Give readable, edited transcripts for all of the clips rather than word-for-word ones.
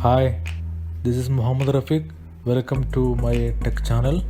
Hi, this is Muhammad Rafiq. Welcome to my tech channel.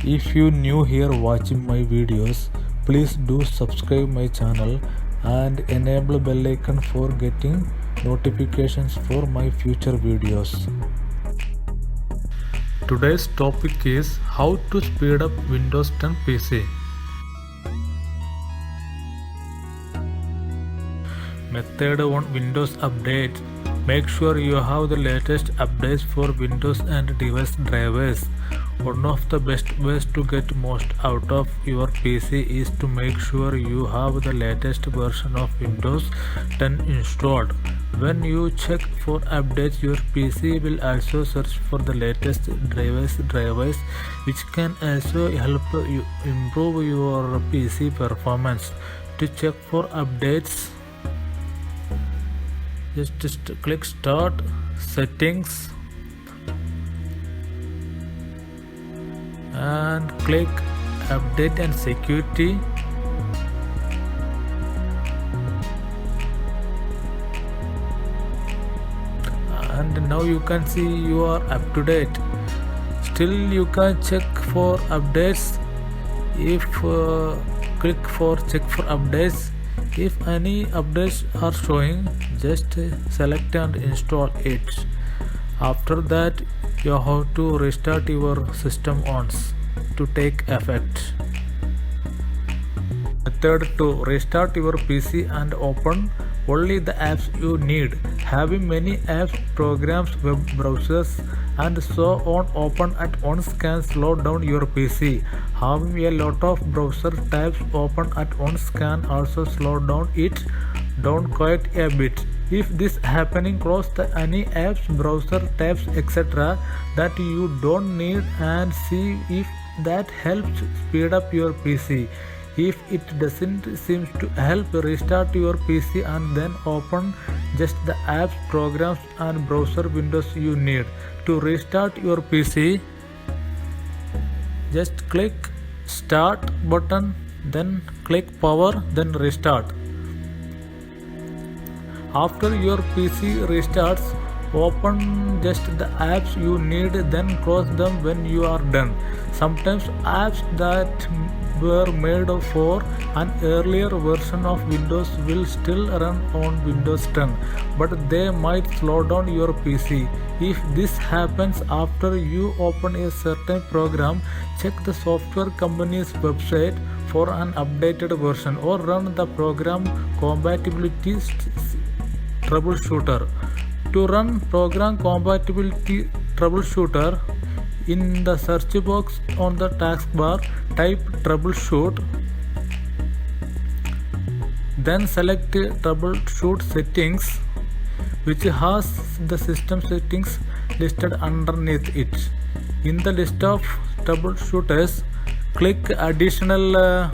If you new here watching my videos, please do subscribe my channel and enable bell icon for getting notifications for my future videos. Today's topic is how to speed up Windows 10 PC. Method 1, Windows Update. Make sure you have the latest updates for Windows and device drivers. One of the best ways to get most out of your PC is to make sure you have the latest version of Windows 10 installed. When you check for updates, your PC will also search for the latest drivers, which can also help you improve your PC performance. To check for updates, just click Start, Settings, and click Update and Security. And now you can see you are up to date. Still you can check for updates. If click for check for updates, if any updates are showing, just select and install it. After that, you have to restart your system once to take effect. Method 2, restart your PC and open only the apps you need. Having many apps, programs, web browsers, and so on open at once can slow down your PC. Having a lot of browser tabs open at once can also slow down it down quite a bit. If this happening, close any apps, browser tabs, etc. that you don't need and see if that helps speed up your PC. If it doesn't seem to help, restart your PC and then open just the apps, programs and browser windows you need. To restart your PC, just click Start button, then click Power, then Restart. After your PC restarts, open just the apps you need, then close them when you are done. Sometimes apps that were made for an earlier version of Windows will still run on Windows 10, but they might slow down your PC. If this happens after you open a certain program, check the software company's website for an updated version or run the program compatibility troubleshooter. To run program compatibility troubleshooter, in the search box on the taskbar, type troubleshoot, then select troubleshoot settings, which has the system settings listed underneath it. In the list of troubleshooters, click additional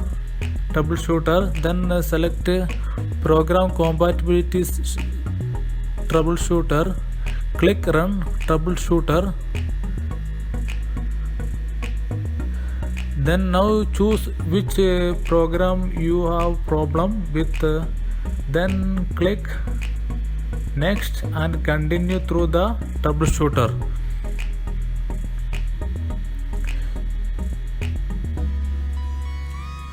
troubleshooter, then select program compatibility troubleshooter, click run troubleshooter. Then now choose which program you have problem with, then click next and continue through the troubleshooter.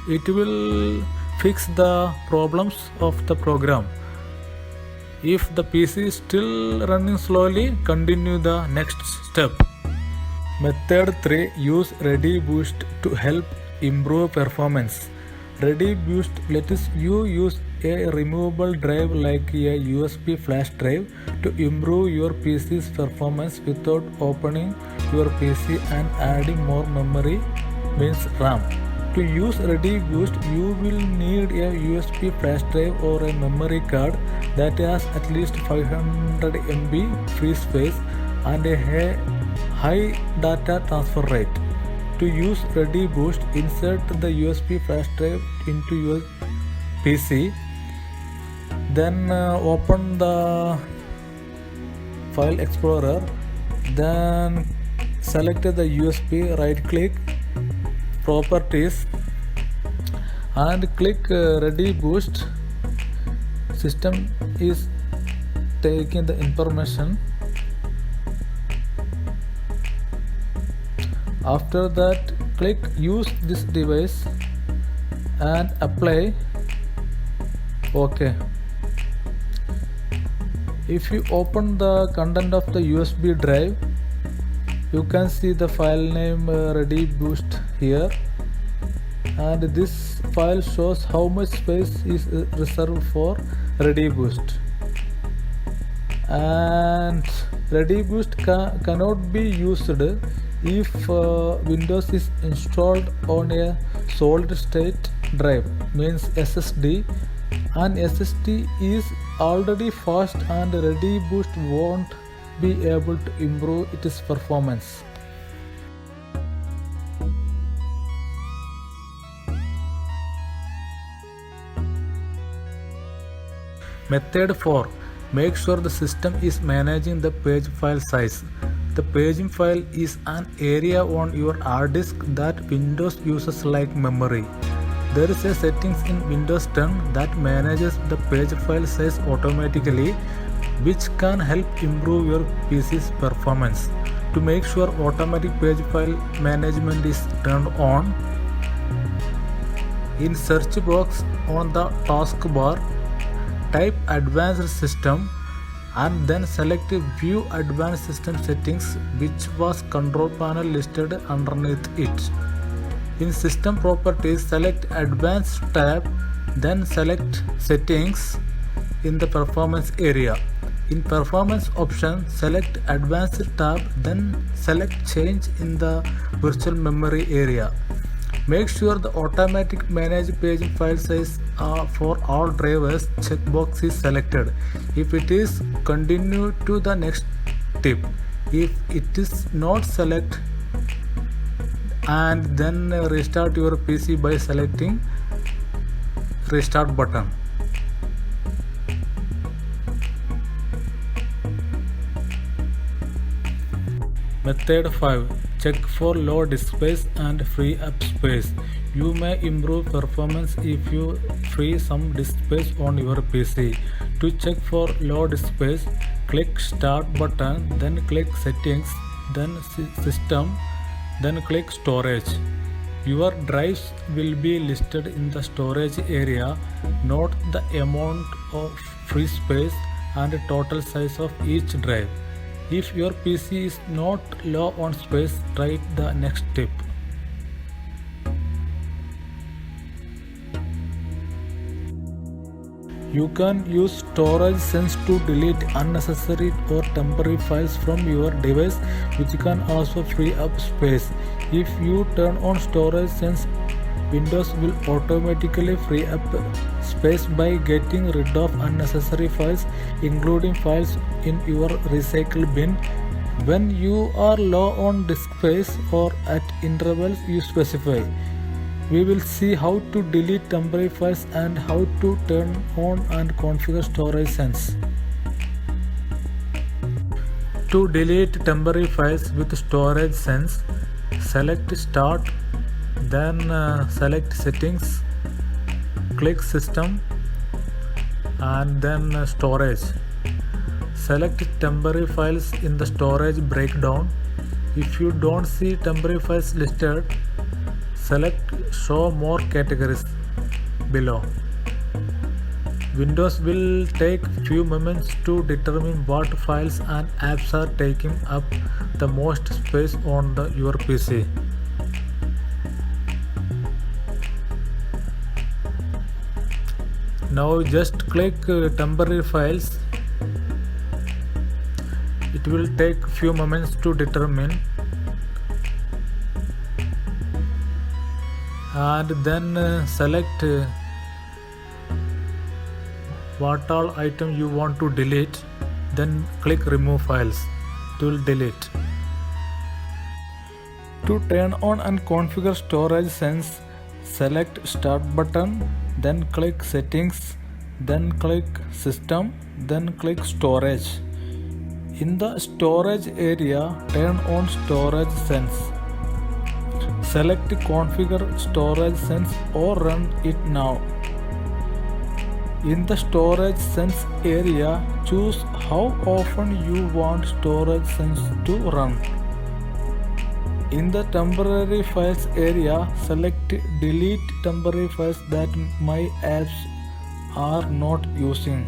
It will fix the problems of the program. If the PC is still running slowly, continue the next step. Method 3, use ReadyBoost to help improve performance. ReadyBoost lets you use a removable drive like a USB flash drive to improve your PC's performance without opening your PC and adding more memory, means RAM. To use ReadyBoost, you will need a USB flash drive or a memory card that has at least 500 MB free space and a high data transfer rate. To use ReadyBoost, insert the USB flash drive into your PC, then open the File Explorer, then select the USB, right click, Properties, and click ReadyBoost. System is taking the information. After that, click use this device and apply OK. If you open the content of the USB drive, you can see the file name ReadyBoost here, and this file shows how much space is reserved for ReadyBoost. And ReadyBoost cannot be used if Windows is installed on a solid state drive, means SSD, and SSD is already fast and ReadyBoost won't be able to improve its performance. Method 4. Make sure the system is managing the page file size. The paging file is an area on your hard disk that Windows uses like memory. There is a settings in Windows 10 that manages the page file size automatically, which can help improve your PC's performance. To make sure automatic page file management is turned on, in search box on the taskbar, type Advanced System and then select View Advanced System Settings, which was control panel listed underneath it. In System Properties, select Advanced tab, then select Settings in the Performance area. In Performance option, select Advanced tab, then select Change in the Virtual Memory area. Make sure the Automatic Manage Page File Size for all drivers checkbox is selected. If it is, continue to the next step. If it is not, select and then restart your PC by selecting Restart button. Method 5. Check for low disk space and free up space. You may improve performance if you free some disk space on your PC. To check for low disk space, click Start button, then click Settings, then System, then click Storage. Your drives will be listed in the storage area. Note the amount of free space and total size of each drive. If your PC is not low on space, try the next step. You can use Storage Sense to delete unnecessary or temporary files from your device, which can also free up space. If you turn on Storage Sense, Windows will automatically free up space by getting rid of unnecessary files, including files in your recycle bin. When you are low on disk space or at intervals you specify, we will see how to delete temporary files and how to turn on and configure Storage Sense. To delete temporary files with Storage Sense, select Start, then select Settings, click System and then Storage. Select temporary files in the storage breakdown. If you don't see temporary files listed, select Show More categories below. Windows will take few moments to determine what files and apps are taking up the most space on your PC. Now just click temporary files. It will take few moments to determine, and then select what all item you want to delete, then click Remove Files. It will delete. To turn on and configure Storage Sense, select Start button, then click Settings, then click System, then click Storage. In the storage area, turn on Storage Sense. Select Configure Storage Sense or run it now. In the storage sense area, choose how often you want storage sense to run. In the temporary files area, select delete temporary files that my apps are not using.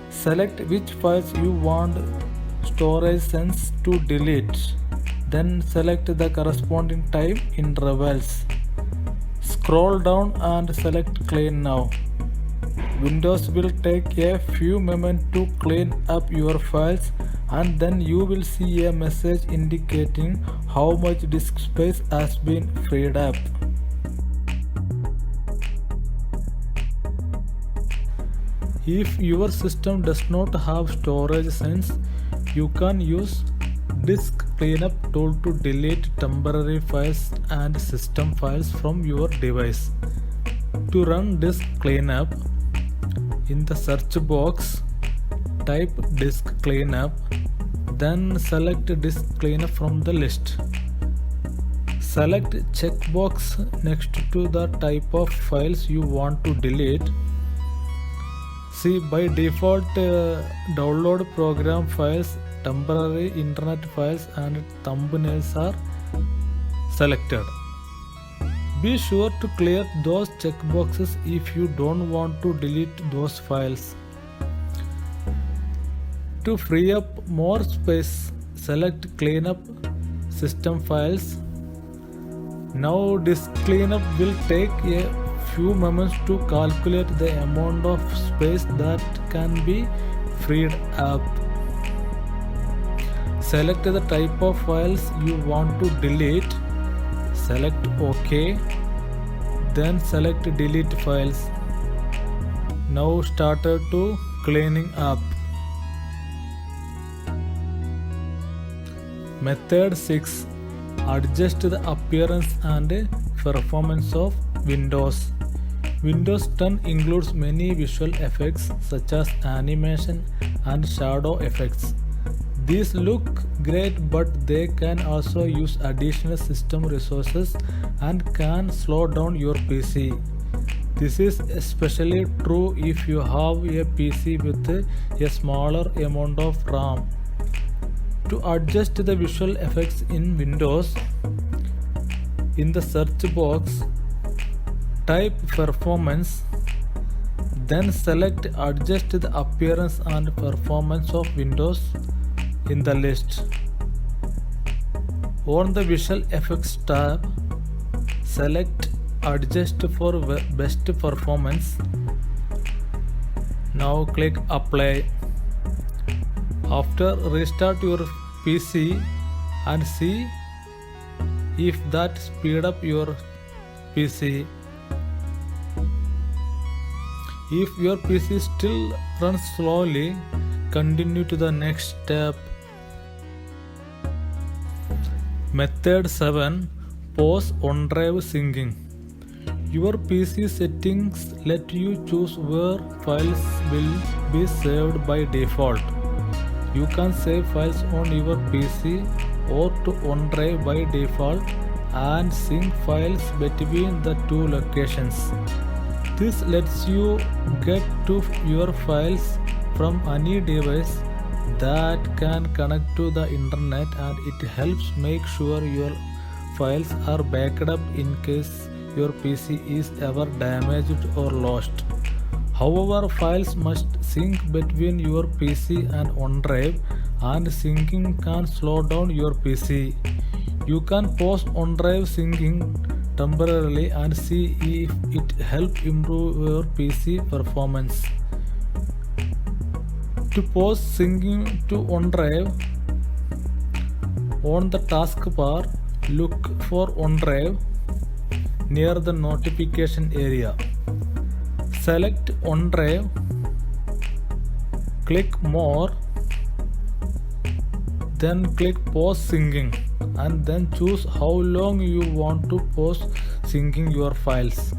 Select which files you want storage sense to delete. Then select the corresponding time intervals. Scroll down and select clean now. Windows will take a few moments to clean up your files, and then you will see a message indicating how much disk space has been freed up. If your system does not have storage sense, you can use disk cleanup tool to delete temporary files and system files from your device. To run disk cleanup, in the search box, type disk cleanup, then select disk cleanup from the list. Select checkbox next to the type of files you want to delete. See, by default, download program files, temporary internet files and thumbnails are selected. Be sure to clear those checkboxes if you don't want to delete those files. To free up more space, select cleanup system files. Now disk cleanup will take a few moments to calculate the amount of space that can be freed up. Select the type of files you want to delete. Select OK. Then select delete files. Now started to cleaning up. Method 6. Adjust the appearance and performance of Windows. Windows 10 includes many visual effects such as animation and shadow effects. These look great, but they can also use additional system resources and can slow down your PC. This is especially true if you have a PC with a smaller amount of RAM. To adjust the visual effects in Windows, in the search box, type performance, then select adjust the appearance and performance of Windows in the list. On the visual effects tab, select adjust for best performance. Now click apply. After restart your PC and see if that speed up your PC. If your PC still runs slowly, continue to the next step. Method 7. Pause OneDrive syncing. Your PC settings let you choose where files will be saved by default. You can save files on your PC or to OneDrive by default and sync files between the two locations. This lets you get to your files from any device that can connect to the internet, and it helps make sure your files are backed up in case your PC is ever damaged or lost. However, files must sync between your PC and OneDrive, and syncing can slow down your PC. You can pause OneDrive syncing temporarily and see if it helps improve your PC performance. To pause syncing to OneDrive, on the taskbar, look for OneDrive near the notification area. Select OneDrive, click More, then click Pause Syncing, and then choose how long you want to pause syncing your files.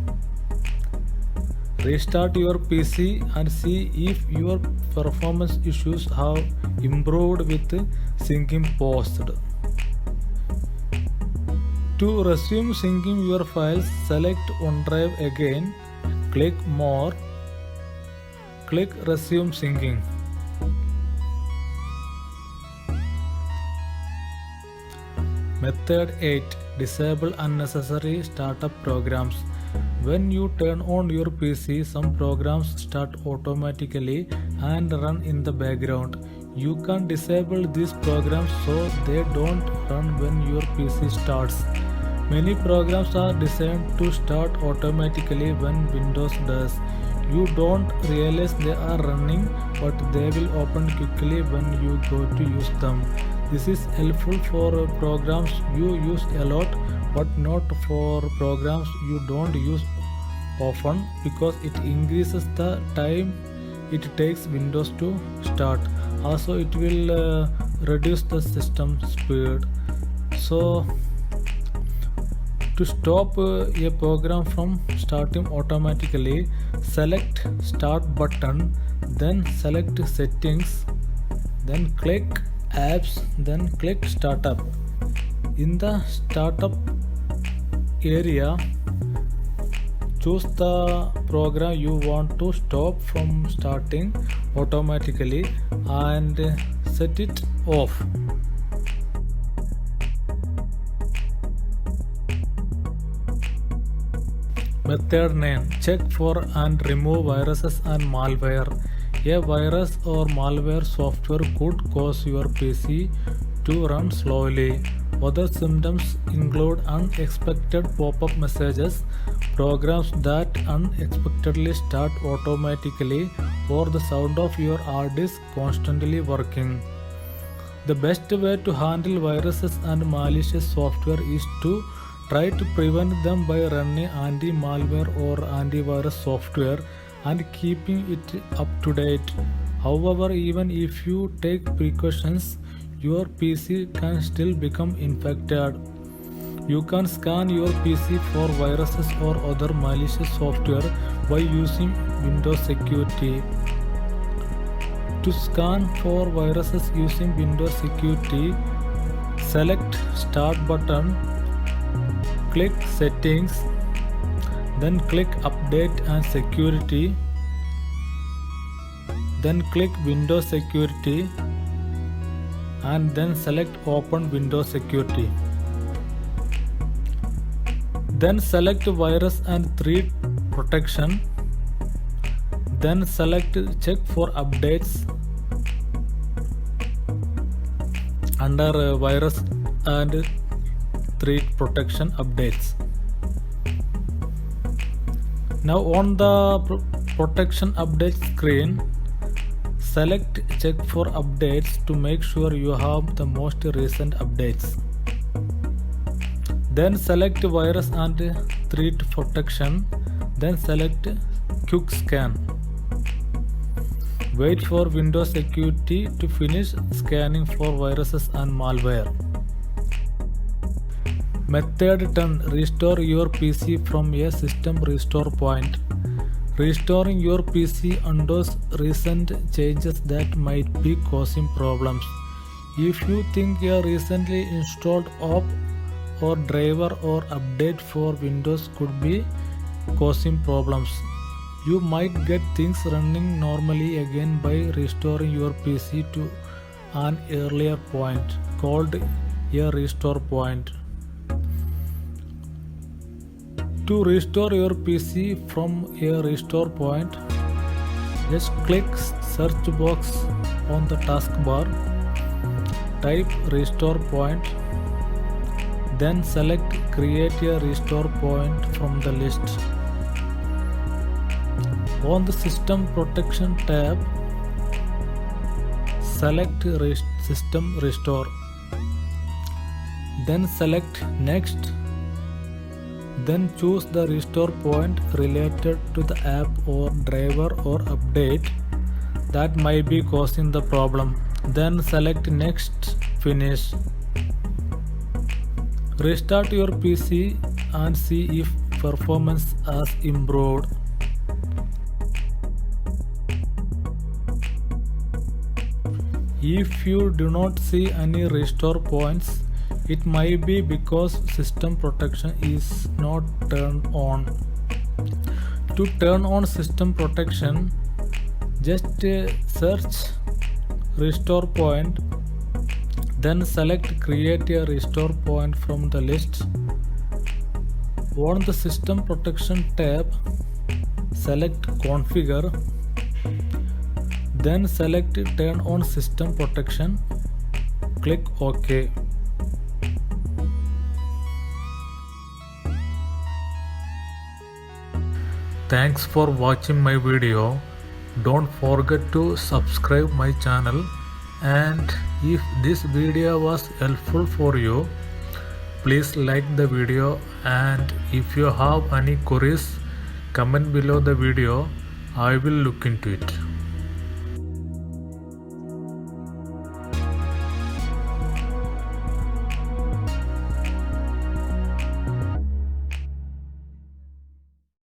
Restart your PC and see if your performance issues have improved with syncing paused. To resume syncing your files, select OneDrive again, click More, click resume syncing. Method 8. Disable unnecessary startup programs. When you turn on your PC, some programs start automatically and run in the background. You can disable these programs so they don't run when your PC starts. Many programs are designed to start automatically when Windows does. You don't realize they are running, but they will open quickly when you go to use them. This is helpful for programs you use a lot, but not for programs you don't use often, because it increases the time it takes Windows to start. Also, it will reduce the system speed. So, to stop a program from starting automatically, select Start button, then select Settings, then click Apps, then click Startup. In the Startup area, choose the program you want to stop from starting automatically and set it off. Method 9. Check for and remove viruses and malware. A virus or malware software could cause your PC to run slowly. Other symptoms include unexpected pop-up messages, programs that unexpectedly start automatically, or the sound of your hard disk constantly working. The best way to handle viruses and malicious software is to try to prevent them by running anti-malware or antivirus software and keeping it up to date. However, even if you take precautions, your PC can still become infected. You can scan your PC for viruses or other malicious software by using Windows Security. To scan for viruses using Windows Security, select Start button, click Settings, then click Update and Security, then click Windows Security, and then select Open Windows Security. Then select Virus and Threat Protection, then select Check for Updates under Virus and Threat Protection Updates. Now on the Protection Update screen, select Check for Updates to make sure you have the most recent updates. Then select Virus and Threat Protection, then select Quick Scan. Wait for Windows Security to finish scanning for viruses and malware. Method 10. Restore your PC from a system restore point. Restoring your PC undoes recent changes that might be causing problems. If you think a recently installed app or driver or update for Windows could be causing problems, you might get things running normally again by restoring your PC to an earlier point called a restore point. To restore your PC from a restore point, just click search box on the taskbar, type restore point, then select create a restore point from the list. On the System Protection tab, select System Restore, then select Next. Then choose the restore point related to the app or driver or update that might be causing the problem. Then select Next, Finish. Restart your PC and see if performance has improved. If you do not see any restore points, it might be because system protection is not turned on. To turn on system protection, Just search restore point, then select create a restore point from the list. On the system protection tab, select configure, then select turn on system protection, click OK. Thanks for watching my video. Don't forget to subscribe my channel, and if this video was helpful for you, please like the video, and if you have any queries, comment below the video. I will look into it.